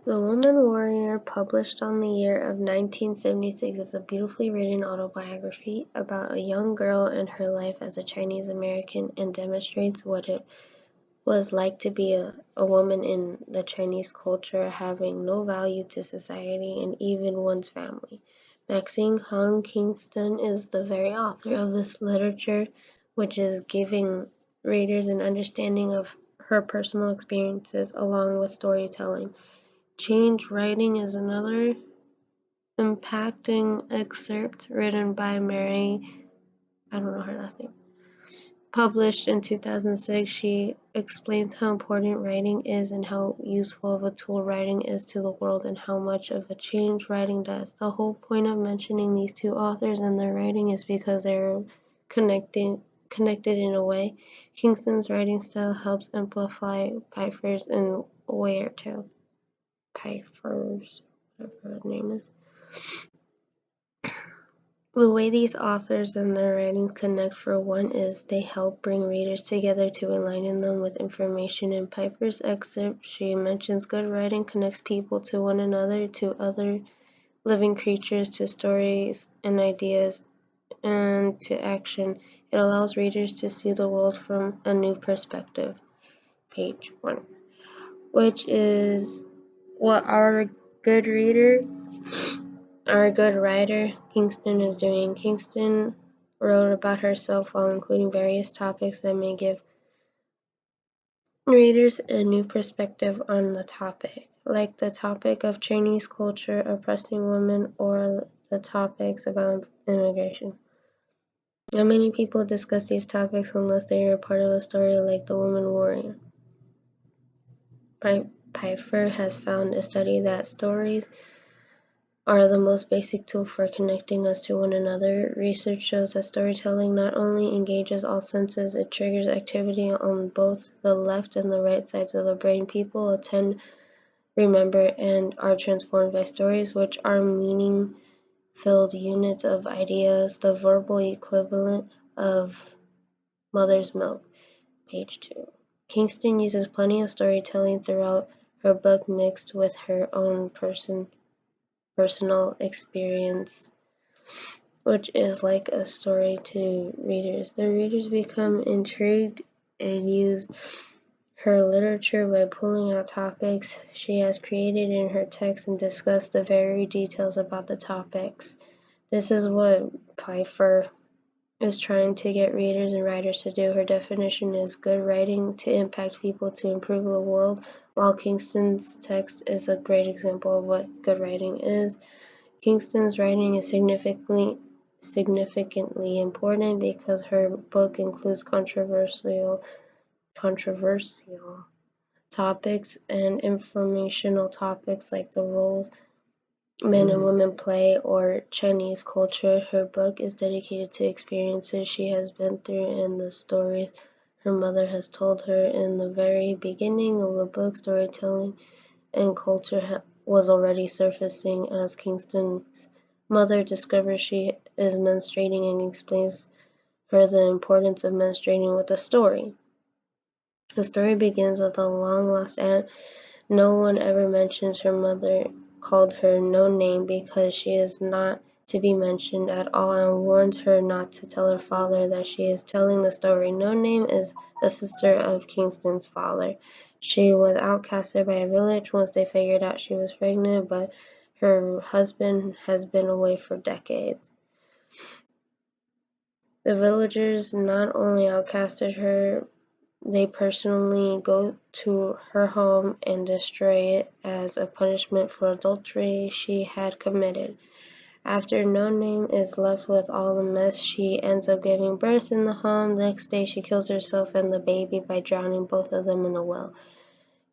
The Woman Warrior, published on the year of 1976, is a beautifully written autobiography about a young girl and her life as a Chinese American, and demonstrates what it was like to be a woman in the Chinese culture, having no value to society and even one's family. Maxine Hung Kingston is the very author of this literature, which is giving readers an understanding of her personal experiences along with storytelling. Change Writing is another impacting excerpt written by Mary, I don't know her last name. Published in 2006, she explains how important writing is and how useful of a tool writing is to the world and how much of a change writing does. The whole point of mentioning these two authors and their writing is because they're connected in a way. Kingston's writing style helps amplify Pfeiffer's and Pfeiffer's, whatever her name is. The way these authors and their writings connect, for one, is they help bring readers together to enlighten them with information. In Piper's excerpt, she mentions good writing connects people to one another, to other living creatures, to stories and ideas, and to action. It allows readers to see the world from a new perspective. Page 1. Which is what our good writer, Kingston, is doing. Kingston wrote about herself while including various topics that may give readers a new perspective on the topic, like the topic of Chinese culture oppressing women or the topics about immigration. Not many people discuss these topics unless they are part of a story like The Woman Warrior. Pfeiffer has found a study that stories are the most basic tool for connecting us to one another. Research shows that storytelling not only engages all senses, it triggers activity on both the left and the right sides of the brain. People attend, remember, and are transformed by stories, which are meaning-filled units of ideas, the verbal equivalent of mother's milk. Page 2. Kingston uses plenty of storytelling throughout her book mixed with her own personal experience, which is like a story to readers. The readers become intrigued and use her literature by pulling out topics she has created in her text and discuss the very details about the topics. This is what Pfeiffer is trying to get readers and writers to do. Her definition is good writing to impact people to improve the world, while Kingston's text is a great example of what good writing is. Kingston's writing is significantly important because her book includes controversial topics and informational topics like the roles men and women play or Chinese culture. Her book is dedicated to experiences she has been through and the stories her mother has told her. In the very beginning of the book, storytelling and culture was already surfacing as Kingston's mother discovers she is menstruating and explains her the importance of menstruating with a story. The story begins with a long-lost aunt. No one ever mentions her mother called her no name because she is not to be mentioned at all and warns her not to tell her father that she is telling the story. No Name is the sister of Kingston's father. She was outcasted by a village once they figured out she was pregnant, but her husband has been away for decades. The villagers not only outcasted her, they personally go to her home and destroy it as a punishment for adultery she had committed. After No Name is left with all the mess, she ends up giving birth in the home. The next day, she kills herself and the baby by drowning both of them in a well.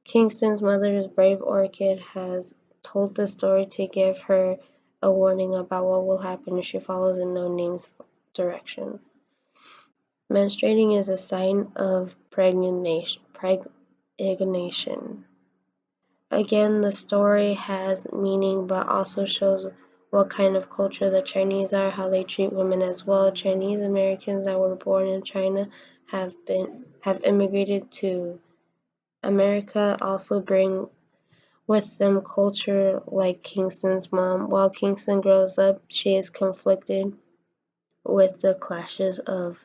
Kingston's mother's brave Orchid has told the story to give her a warning about what will happen if she follows in No Name's direction. Menstruating is a sign of pregnation. Again, the story has meaning but also shows what kind of culture the Chinese are, how they treat women as well. Chinese Americans that were born in China have immigrated to America, also bring with them culture like Kingston's mom. While Kingston grows up, she is conflicted with the clashes of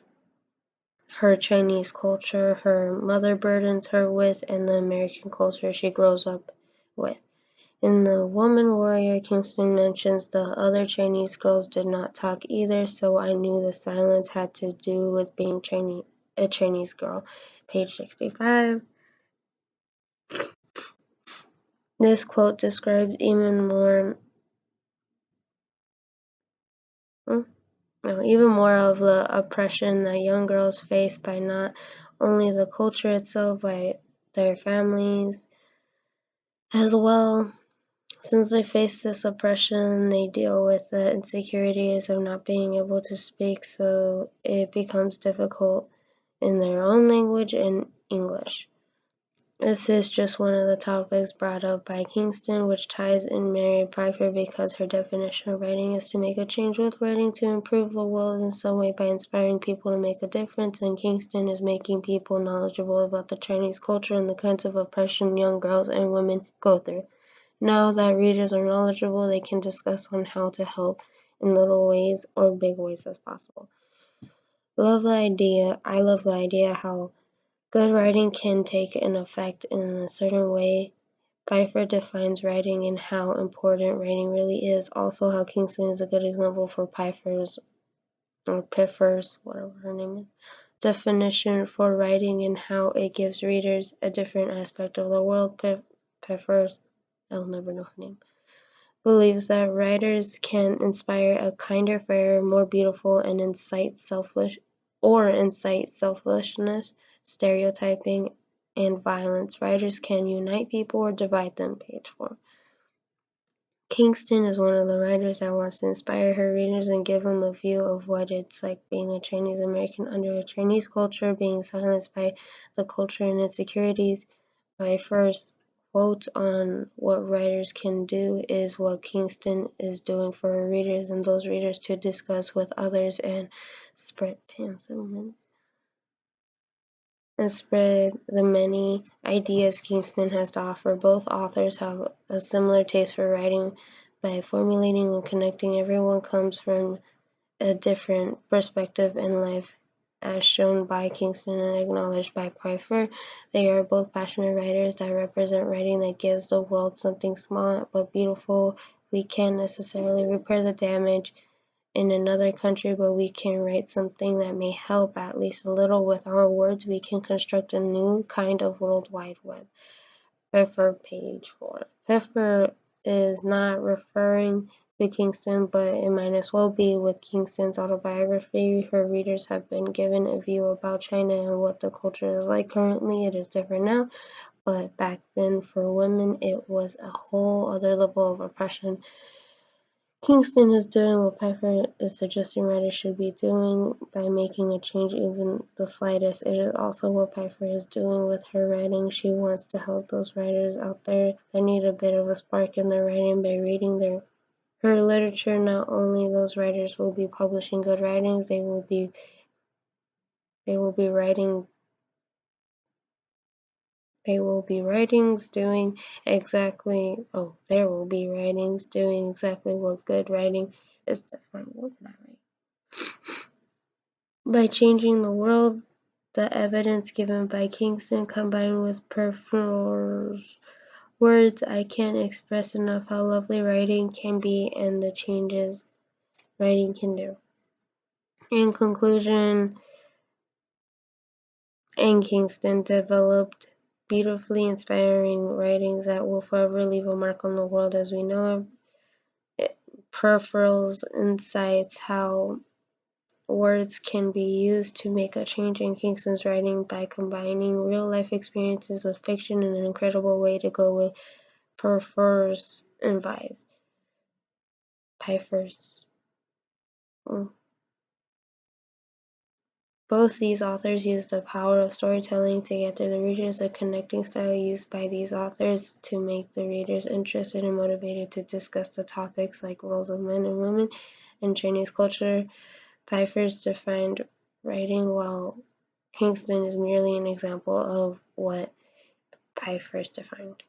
her Chinese culture her mother burdens her with and the American culture she grows up with. In The Woman Warrior, Kingston mentions the other Chinese girls did not talk either, so I knew the silence had to do with being a Chinese girl. Page 65. This quote describes even more of the oppression that young girls face by not only the culture itself, by their families as well. Since they face this oppression, they deal with the insecurities of not being able to speak, so it becomes difficult in their own language and English. This is just one of the topics brought up by Kingston, which ties in Mary Pfeiffer because her definition of writing is to make a change with writing to improve the world in some way by inspiring people to make a difference, and Kingston is making people knowledgeable about the Chinese culture and the kinds of oppression young girls and women go through. Now that readers are knowledgeable, they can discuss on how to help in little ways or big ways as possible. I love the idea how good writing can take an effect in a certain way. Pfeiffer defines writing and how important writing really is. Also, how Kingston is a good example for Pfeiffer's, whatever her name is, definition for writing and how it gives readers a different aspect of the world. Pfeiffer's, I'll never know her name, believes that writers can inspire a kinder, fairer, more beautiful, and incite selfishness, stereotyping, and violence. Writers can unite people or divide them. Page 4. Kingston is one of the writers that wants to inspire her readers and give them a view of what it's like being a Chinese American under a Chinese culture, being silenced by the culture and insecurities. My first quote on what writers can do is what Kingston is doing for her readers and those readers to discuss with others and spread the many ideas Kingston has to offer. Both authors have a similar taste for writing. By formulating and connecting, everyone comes from a different perspective in life. As shown by Kingston and acknowledged by Pfeiffer, they are both passionate writers that represent writing that gives the world something small but beautiful. We can't necessarily repair the damage in another country, but we can write something that may help at least a little. With our words, we can construct a new kind of World Wide Web. Pfeiffer, page 4. Pfeiffer is not referring to Kingston, but it might as well be. With Kingston's autobiography, her readers have been given a view about China and what the culture is like currently. It is different now, but back then for women it was a whole other level of oppression. Kingston is doing what Pfeiffer is suggesting writers should be doing by making a change, even the slightest. It is also what Pfeiffer is doing with her writing. She wants to help those writers out there that need a bit of a spark in their writing by reading her literature. Not only those writers will be publishing good writings, they will be writing there will be writings doing exactly what good writing is defined. What did I write? By changing the world, the evidence given by Kingston combined with Pfeiffer's words, I can't express enough how lovely writing can be and the changes writing can do. In conclusion, Anne Kingston developed beautifully inspiring writings that will forever leave a mark on the world as we know it. Pfeiffer's insights how words can be used to make a change in Kingston's writing by combining real-life experiences with fiction in an incredible way to go with Pfeiffer's advice. Both these authors used the power of storytelling to get to the readers. The connecting style used by these authors to make the readers interested and motivated to discuss the topics like roles of men and women in Chinese culture. Pfeiffer's defined writing, while Kingston is merely an example of what Pfeiffer's defined.